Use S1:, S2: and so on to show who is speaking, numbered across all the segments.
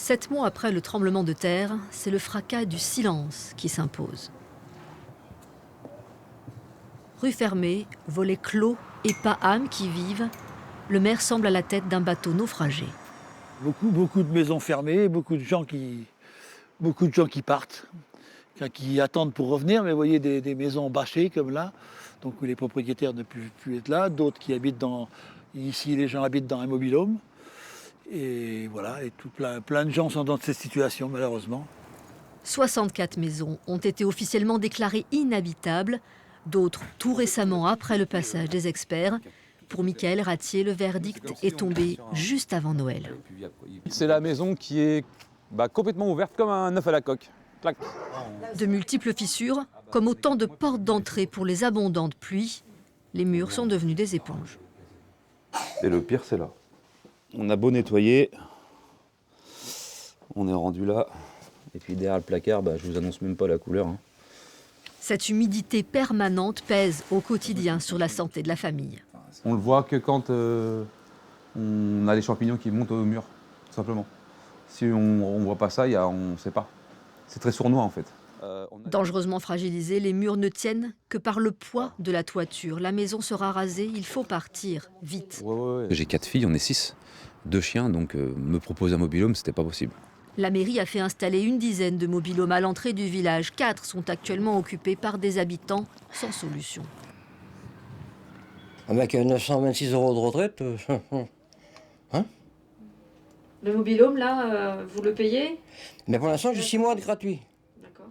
S1: 7 mois après le tremblement de terre, c'est le fracas du silence qui s'impose. Rue fermée, volets clos et pas âme qui vivent, le maire semble à la tête d'un bateau naufragé.
S2: Beaucoup de maisons fermées, beaucoup de gens qui partent, qui attendent pour revenir, mais vous voyez des maisons bâchées comme là, donc où les propriétaires ne peuvent plus être là, d'autres qui habitent dans... Ici, les gens habitent dans un mobil-home. Et voilà, et plein de gens sont dans cette situation, malheureusement.
S1: 64 maisons ont été officiellement déclarées inhabitables, d'autres tout récemment après le passage des experts. Pour Michael Ratier, le verdict est tombé juste avant Noël.
S3: C'est la maison qui est complètement ouverte comme un œuf à la coque. Clac.
S1: De multiples fissures, comme autant de portes d'entrée pour les abondantes pluies, les murs sont devenus des éponges.
S4: Et le pire, c'est là. On a beau nettoyer, on est rendu là. Et puis derrière le placard, je vous annonce même pas la couleur.
S1: Cette humidité permanente pèse au quotidien sur la santé de la famille.
S3: On le voit que quand on a les champignons qui montent au mur, tout simplement. Si on ne voit pas ça, on ne sait pas. C'est très sournois en fait.
S1: Dangereusement fragilisés, les murs ne tiennent que par le poids de la toiture. La maison sera rasée, il faut partir, vite.
S4: Ouais. J'ai 4 filles, on est 6. 2 chiens, donc me proposer un mobil-home, c'était pas possible.
S1: La mairie a fait installer une dizaine de mobil-homes à l'entrée du village. 4 sont actuellement occupés par des habitants sans solution.
S5: Avec 926 € de retraite, hein?
S1: Le mobil-home, là, vous le payez?
S5: Mais pour l'instant, j'ai 6 mois de gratuit.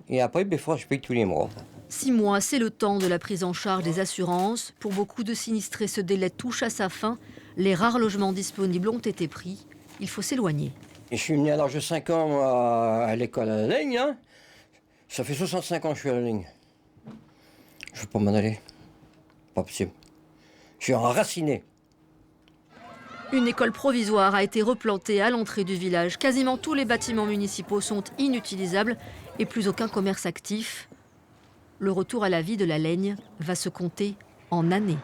S5: Et après, je paye tous les mois.
S1: 6 mois, c'est le temps de la prise en charge des assurances. Pour beaucoup de sinistrés, ce délai touche à sa fin. Les rares logements disponibles ont été pris. Il faut s'éloigner.
S5: Et je suis venu à l'âge de 5 ans moi, à l'école à la ligne. Hein. Ça fait 65 ans que je suis à la ligne. Je ne veux pas m'en aller. Pas possible. Je suis enraciné.
S1: Une école provisoire a été replantée à l'entrée du village. Quasiment tous les bâtiments municipaux sont inutilisables et plus aucun commerce actif. Le retour à la vie de la Laigne va se compter en années.